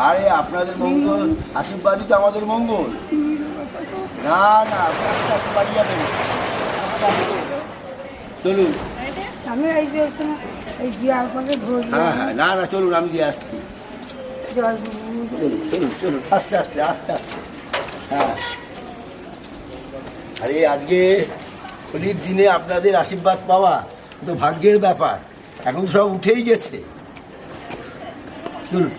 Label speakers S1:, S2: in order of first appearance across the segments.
S1: আরে আপনাদের মঙ্গল, আশীর্বাদই তো আমাদের মঙ্গল। না না, চলুন।
S2: আমি এই যে এই জিয়ার পরে
S1: হ্যাঁ হ্যাঁ, না না চলুন, আমি দিয়ে আসছি। চলুন চলুন চলুন, আস্তে আস্তে আস্তে আস্তে। হ্যাঁ, আরে আজকে হোলির দিনে আপনাদের আশীর্বাদ পাওয়া তো ভাগ্যের ব্যাপার। এখন সব উঠেই গেছে। চলুন।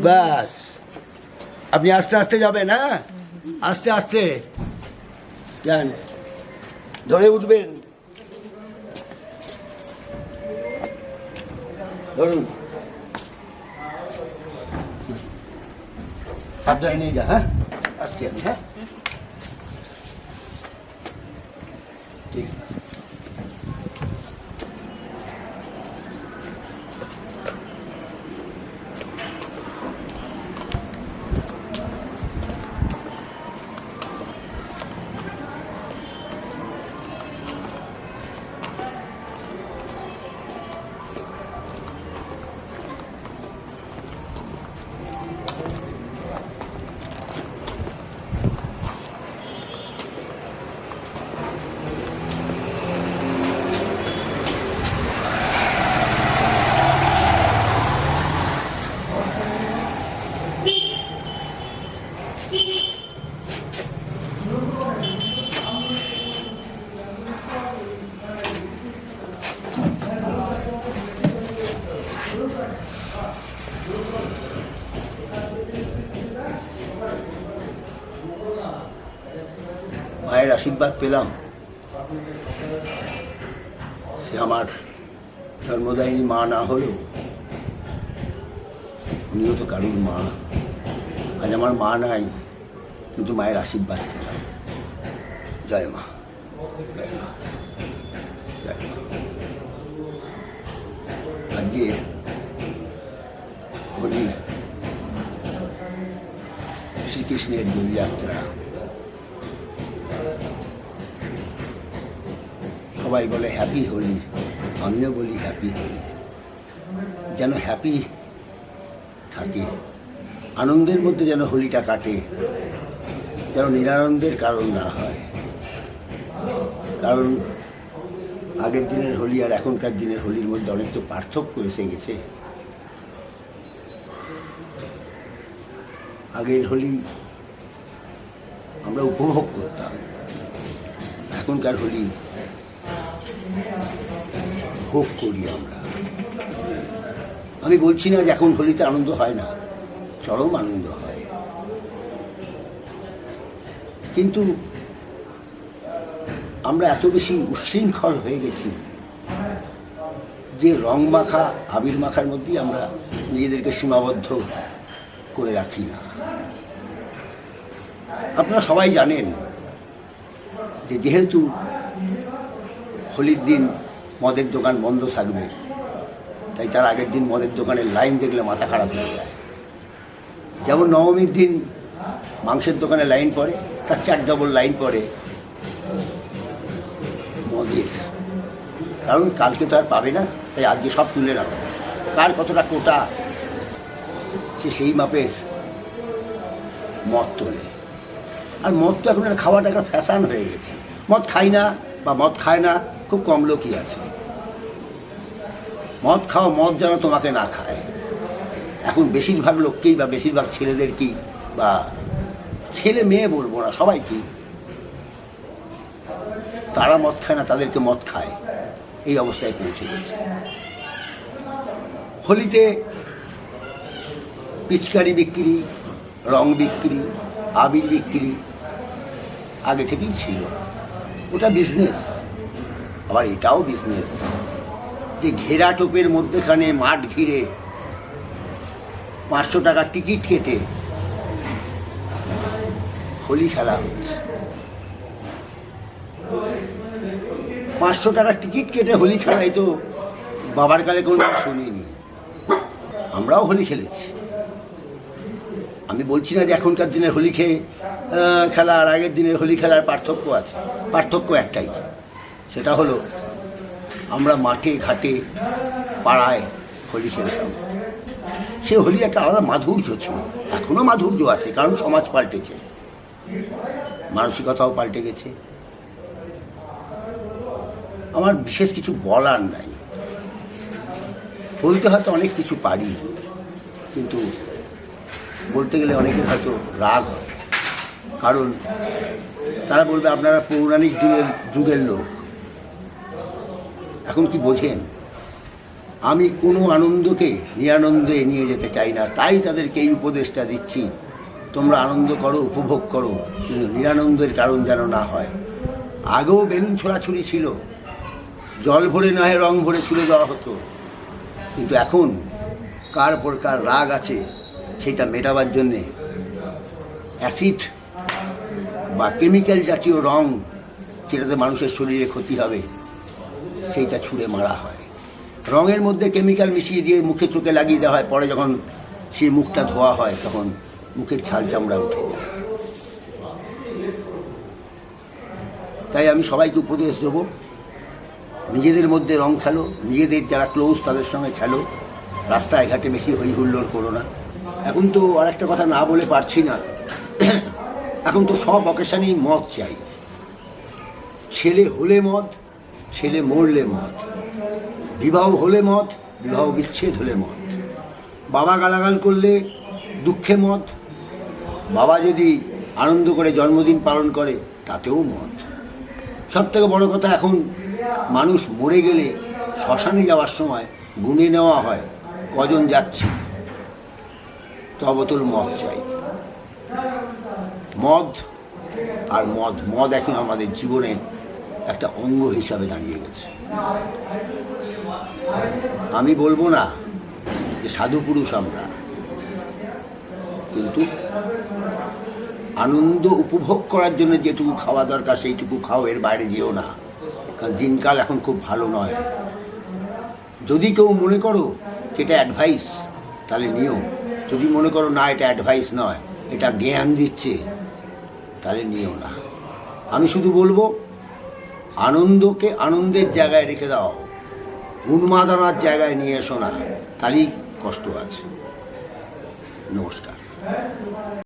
S1: ব্যাস, আপনি আস্তে আস্তে যাবেন। হ্যাঁ, আস্তে আস্তে যান, ধরে উঠবেন। ধরুন, সাবধানে নিয়ে যা। হ্যাঁ, আসছি আমি। হ্যাঁ, ঠিক আছে। মায়ের আশীর্বাদ পেলাম। সে আমার জন্মদায়িনী মা না হলেও উনিও তো কারুর মা। আজ আমার মা নাই, কিন্তু মায়ের আশীর্বাদ পেলাম। জয় মা, জয় মা, জয় মা। আজকে হোলি, শ্রীকৃষ্ণের দোলযাত্রা। সবাই বলে হ্যাপি হোলি, আমিও বলি হ্যাপি হোলি। যেন হ্যাপি থাকে, আনন্দের মধ্যে যেন হোলিটা কাটে, যেন নিরানন্দের কারণ না হয়। কারণ আগের দিনের হোলি আর এখনকার দিনের হোলির মধ্যে অনেক তো পার্থক্য এসে গেছে। আগের হোলি আমরা উপভোগ করতাম, এখনকার হোলি ভোগ করি আমরা। আমি বলছি না যে এখন হোলিতে আনন্দ হয় না, চরম আনন্দ হয়, কিন্তু আমরা এত বেশি উচ্ছৃঙ্খল হয়ে গেছি যে রং মাখা, আবির মাখার মধ্যেই আমরা নিজেদেরকে সীমাবদ্ধ করে রাখি না। আপনারা সবাই জানেন যে যেহেতু হোলির দিন মদের দোকান বন্ধ থাকবে, তাই তার আগের দিন মদের দোকানের লাইন দেখলে মাথা খারাপ হয়ে যায়। যেমন নবমীর দিন মাংসের দোকানে লাইন পড়ে, তার 4 ডবল লাইন পড়ে মদের। কারণ কালকে তো আর পাবে না, তাই আজকে সব তুলে রাখো। কার কতটা কোটা, সে সেই মাপের মদ তোলে। আর মদ তো এখন আর খাওয়াটা একটা ফ্যাশন হয়ে গেছে। মদ খাই না বা মদ খায় না খুব কম লোকই আছে। মদ খাও, মদ যেন তোমাকে না খায়। এখন বেশিরভাগ লোককেই বা বেশিরভাগ ছেলেদের কি, বা ছেলে মেয়ে বলবো না, সবাই কি, তারা মদ খায় না, তাদেরকে মদ খায়, এই অবস্থায় পৌঁছে গেছে। হোলিতে পিচকারি বিক্রি, রং বিক্রি, আবির বিক্রি আগে থেকেই ছিল। ওটা বিজনেস, আবার এটাও বিজনেস যে ঘেরা টোপের মধ্যেখানে মাঠ ঘিরে 500 টাকার টিকিট কেটে হোলি খেলা হচ্ছে। 500 টাকার টিকিট কেটে হোলি খেলাই তো বাবার কালে কোনো শুনিনি। আমরাও হোলি খেলেছি, আমি বলছি না যে এখনকার দিনের হোলি খেলা আর আগের দিনের হোলি খেলার পার্থক্য আছে, পার্থক্য একটাই, সেটা হলো আমরা মাঠে ঘাটে পাড়ায় হোলি খেলতাম। সে হোলির একটা আলাদা মাধুর্য ছিল, এখনও মাধুর্য আছে, কারণ সমাজ পাল্টেছে, মানসিকতাও পাল্টে গেছে। আমার বিশেষ কিছু বলার নাই, বলতে হয়তো অনেক কিছু পারি, কিন্তু বলতে গেলে অনেকের হয়তো রাগ হয়, কারণ তারা বলবে আপনারা পৌরাণিক যুগের লোক, এখন কি বোঝেন? আমি কোনো আনন্দকে নিরানন্দে নিয়ে যেতে চাই না, তাই তাদেরকে এই উপদেশটা দিচ্ছি, তোমরা আনন্দ করো, উপভোগ করো, কিন্তু নিরানন্দের কারণ যেন না হয়। আগেও বেলুন ছোড়াছুড়ি ছিল, জল ভরে নয় রং ভরে ছুড়ে দেওয়া হতো, কিন্তু এখন কার ওপর কার রাগ আছে সেটা মেটাবার জন্যে অ্যাসিড বা কেমিক্যাল জাতীয় রং, যেটাতে মানুষের শরীরে ক্ষতি হবে, সেইটা ছুঁড়ে মারা হয়। রঙের মধ্যে কেমিক্যাল মিশিয়ে দিয়ে মুখে চোখে লাগিয়ে দেওয়া হয়, পরে যখন সেই মুখটা ধোয়া হয় তখন মুখের ছাল চামড়া উঠে যায়। তাই আমি সবাইকে উপদেশ দেবো, নিজেদের মধ্যে রং খেলো, নিজেদের যারা ক্লোজ তাদের সঙ্গে খেলো, রাস্তায় ঘাটে বেশি হই হুল্লোড় করো না। এখন তো আর একটা কথা না বলে পারছি না, এখন তো সব অকেশানেই মদ চাই, ছেলে হলে মদ, ছেলে মরলে মদ, বিবাহ হলে মদ, বিবাহ বিচ্ছেদ হলে মদ, বাবা গালাগাল করলে দুঃখে মদ, বাবা যদি আনন্দ করে জন্মদিন পালন করে তাতেও মদ। সব থেকে বড় কথা, এখন মানুষ মরে গেলে শ্মশানে যাওয়ার সময় গুনে নেওয়া হয় কজন যাচ্ছে, তবতল মদ চাই। মদ আর মদ এখন আমাদের জীবনের একটা অঙ্গ হিসাবে দাঁড়িয়ে গেছে। আমি বলবো না যে সাধু পুরুষ আমরা, কিন্তু আনন্দ উপভোগ করার জন্য যেটুকু খাওয়া দরকার সেইটুকু খাও, এর বাইরে যেও না, কারণ দিনকাল এখন খুব ভালো নয়। যদি কেউ মনে করো এটা অ্যাডভাইস তাহলে নিও, যদি মনে করো না এটা অ্যাডভাইস নয়, এটা জ্ঞান দিচ্ছে, তাহলে নিও না। আমি শুধু বলবো আনন্দকে আনন্দের জায়গায় রেখে দাও, উন্মাদনার জায়গায় নিয়ে এসো না, তাহলেই কষ্ট আছে। নমস্কার।